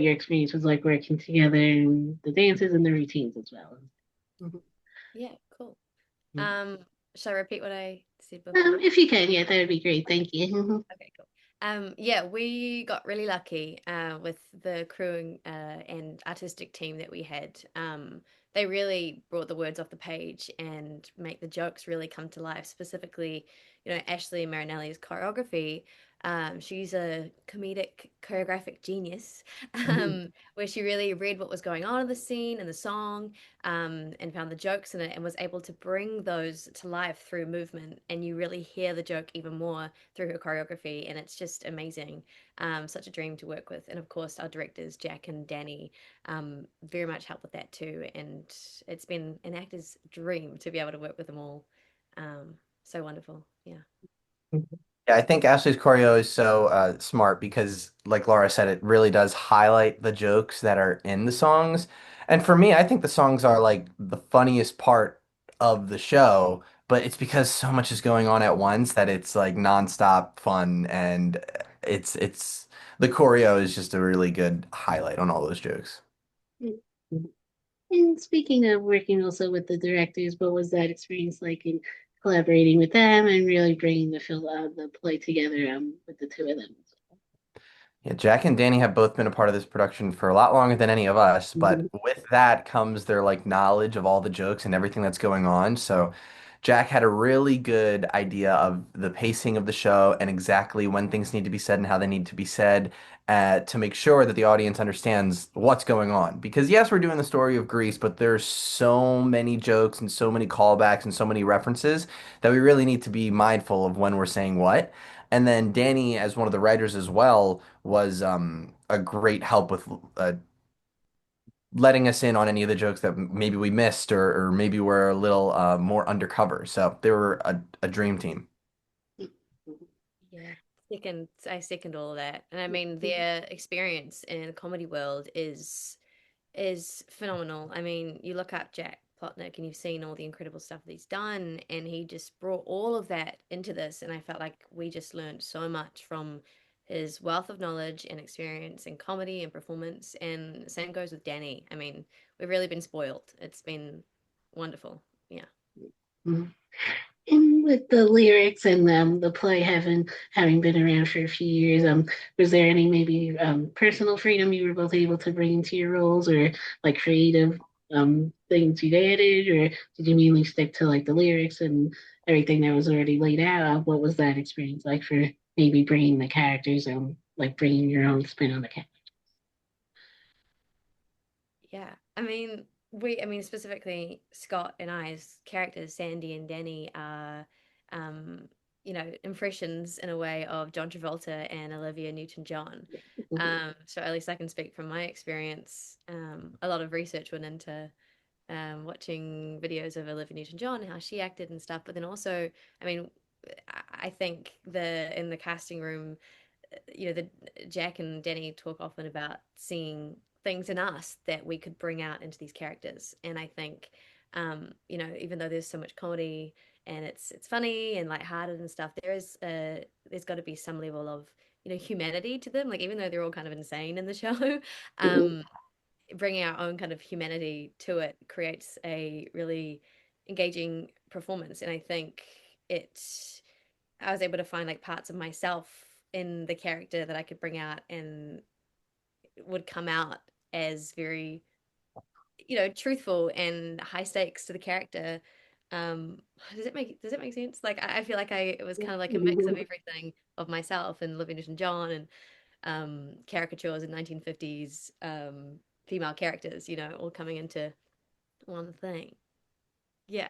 your experience was like working together and the dances and the routines as well. Mhm. Yeah, cool. Um, shall I repeat what I said before? If you can, yeah, that would be great. Thank you. Okay, cool. Yeah, we got really lucky with the crew and artistic team that we had. They really brought the words off the page and make the jokes really come to life. Specifically, Ashley Marinelli's choreography. She's a comedic choreographic genius, where she really read what was going on in the scene and the song, and found the jokes in it and was able to bring those to life through movement. And you really hear the joke even more through her choreography, and it's just amazing. Such a dream to work with. And of course, our directors, Jack and Danny, very much help with that too. And it's been an actor's dream to be able to work with them all. So wonderful. Yeah. Yeah, I think Ashley's choreo is so smart because, like Laura said, it really does highlight the jokes that are in the songs. And for me, I think the songs are like the funniest part of the show, but it's because so much is going on at once that it's like nonstop fun, and it's the choreo is just a really good highlight on all those jokes. And speaking of working also with the directors, what was that experience like in collaborating with them and really bringing the play together with the two of them? Yeah, Jack and Danny have both been a part of this production for a lot longer than any of us, but Mhm. with that comes their like knowledge of all the jokes and everything that's going on. So Jack had a really good idea of the pacing of the show and exactly when things need to be said and how they need to be said to make sure that the audience understands what's going on. Because yes, we're doing the story of Grease, but there's so many jokes and so many callbacks and so many references that we really need to be mindful of when we're saying what. And then Danny, as one of the writers as well, was a great help with letting us in on any of the jokes that maybe we missed or maybe were a little more undercover. So they were a dream team. Yeah. I second all of that. And I mean, their experience in the comedy world is phenomenal. I mean, you look up Jack Plotnick and you've seen all the incredible stuff that he's done, and he just brought all of that into this. And I felt like we just learned so much from his wealth of knowledge and experience in comedy and performance. And the same goes with Danny. I mean, we've really been spoiled. It's been wonderful. Yeah. Mhm. And with the lyrics and the play having been around for a few years, was there any maybe personal freedom you were both able to bring into your roles, or like creative things you added, or did you mainly stick to like the lyrics and everything that was already laid out? What was that experience like for maybe bringing the characters, like bringing your own spin on the character? Yeah. I mean, specifically Scott and I's characters, Sandy and Danny, are, um, impressions in a way of John Travolta and Olivia Newton-John. So at least I can speak from my experience. A lot of research went into watching videos of Olivia Newton-John and how she acted and stuff. But then also, I mean, I think in the casting room, the Jack and Danny talk often about seeing things in us that we could bring out into these characters. And I think, even though there's so much comedy and it's funny and lighthearted and stuff, there's got to be some level of humanity to them. Like even though they're all kind of insane in the show, um, bringing our own kind of humanity to it creates a really engaging performance. And I think it I was able to find like parts of myself in the character that I could bring out and would come out as very, truthful and high stakes to the character. Um, does it make sense? Like I feel like it was kind of like a mix of everything of myself and Living Newton John and caricatures in 1950s female characters, all coming into one thing. Yeah.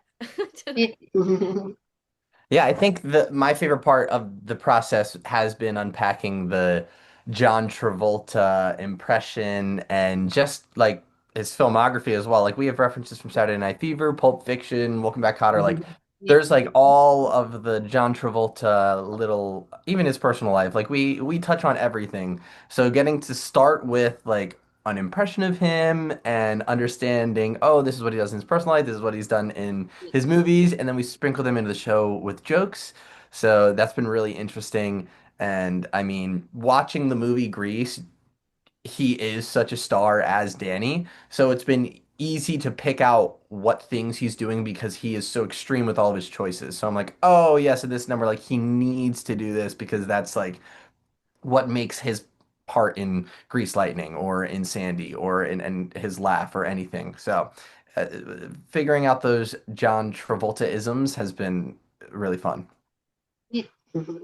Yeah, I think my favorite part of the process has been unpacking the John Travolta impression and just like his filmography as well. Like we have references from Saturday Night Fever, Pulp Fiction, Welcome Back, Kotter. Like there's like all of the John Travolta little, even his personal life. Like we touch on everything. So getting to start with like an impression of him and understanding, oh, this is what he does in his personal life, this is what he's done in his movies, and then we sprinkle them into the show with jokes. So that's been really interesting. And I mean, watching the movie Grease, he is such a star as Danny. So it's been easy to pick out what things he's doing because he is so extreme with all of his choices. So I'm like, oh yes, at this number, like he needs to do this because that's like what makes his part in Grease Lightning or in Sandy or in his laugh or anything. So uh, figuring out those John Travolta isms has been really fun. Yeah. Mhm.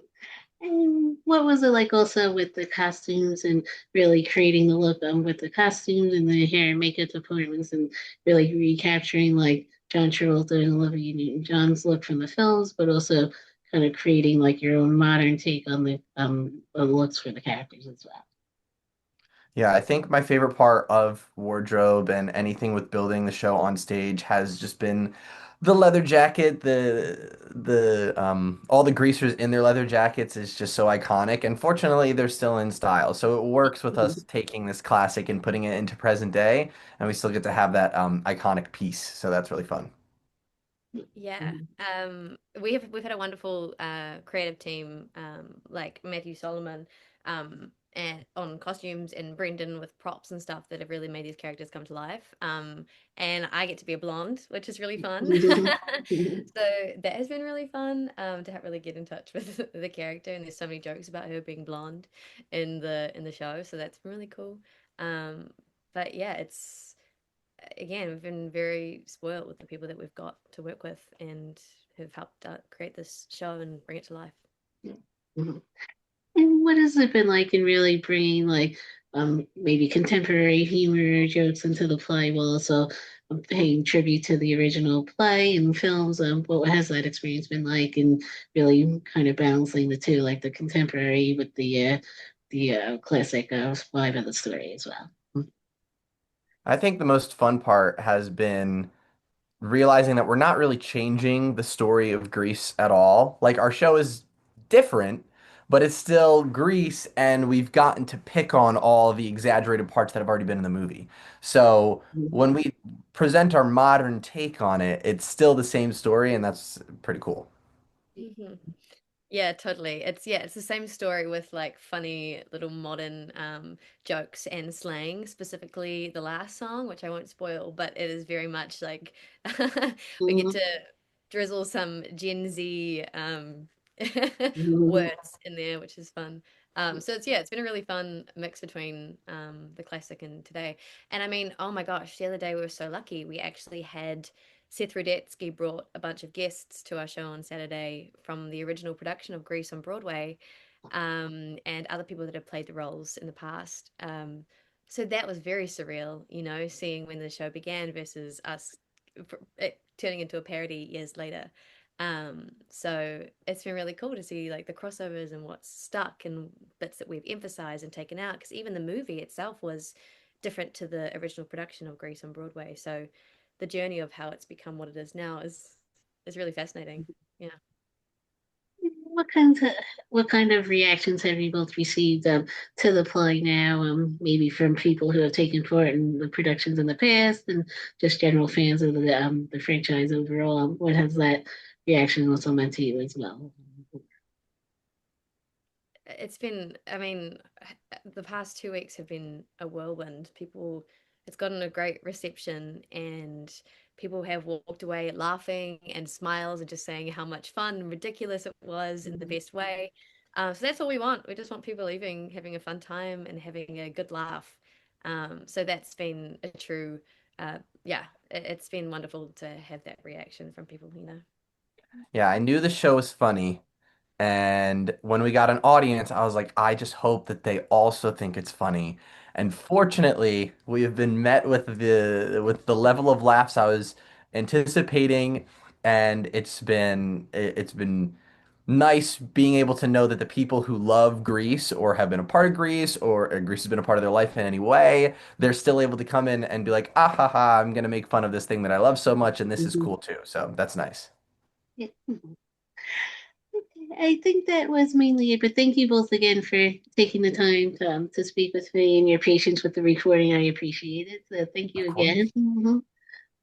And what was it like also with the costumes and really creating the look with the costumes and the hair and makeup departments and really recapturing like John Travolta and Olivia Newton-John's look from the films, but also kind of creating like your own modern take on the looks for the characters as well. Yeah, I think my favorite part of wardrobe and anything with building the show on stage has just been the leather jacket, the all the greasers in their leather jackets is just so iconic. And fortunately, they're still in style. So it works with us taking this classic and putting it into present day, and we still get to have that iconic piece. So that's really fun. Yeah. We've had a wonderful creative team, like Matthew Solomon, and on costumes, and Brendan with props and stuff that have really made these characters come to life. And I get to be a blonde, which is really fun. So that has been really fun, to have really get in touch with the character, and there's so many jokes about her being blonde in the show, so that's been really cool. Um, but yeah, it's again, we've been very spoiled with the people that we've got to work with and have helped create this show and bring it to life. And what has it been like in really bringing like maybe contemporary humor jokes into the play while also paying tribute to the original play and films? What has that experience been like in really kind of balancing the two, like the contemporary with the classic live of the story as well? I think the most fun part has been realizing that we're not really changing the story of Greece at all. Like our show is different, but it's still Greece, and we've gotten to pick on all the exaggerated parts that have already been in the movie. So when we present our modern take on it, it's still the same story, and that's pretty cool. Hmm. Yeah, totally. It's the same story with like funny little modern jokes and slang, specifically the last song, which I won't spoil, but it is very much like we get Mhm. to drizzle some Gen Z Mhm. words in there, which is fun. So it's been a really fun mix between the classic and today. And I mean, oh my gosh, the other day we were so lucky. We actually had Seth Rudetsky brought a bunch of guests to our show on Saturday from the original production of Grease on Broadway, and other people that have played the roles in the past. So that was very surreal, seeing when the show began versus us it turning into a parody years later. So it's been really cool to see like the crossovers and what's stuck and bits that we've emphasized and taken out, because even the movie itself was different to the original production of Grease on Broadway. So the journey of how it's become what it is now is really fascinating. Yeah. What kinds of what kind of reactions have you both received to the play now? Maybe from people who have taken part in the productions in the past, and just general fans of the franchise overall. What has that reaction also meant to you as well? It's been, I mean, the past 2 weeks have been a whirlwind. It's gotten a great reception, and people have walked away laughing and smiles and just saying how much fun and ridiculous it was in the best way. So that's all we want. We just want people leaving, having a fun time and having a good laugh. So that's been a true, yeah, it's been wonderful to have that reaction from people. Yeah, I knew the show was funny. And when we got an audience, I was like, I just hope that they also think it's funny. And fortunately, we have been met with the level of laughs I was anticipating, and it's been nice being able to know that the people who love Greece or have been a part of Greece or Greece has been a part of their life in any way, they're still able to come in and be like, ah ha ha, I'm gonna make fun of this thing that I love so much, and this is Mhm. cool too. So that's nice. Yeah. I think that was mainly it, but thank you both again for taking the time to speak with me and your patience with the recording. I appreciate it. So thank Of you again. course. Mhm.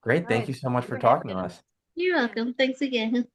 Great. Oh, Thank you thank so much you for for talking to having us. us. You're Yeah. welcome. Thanks again.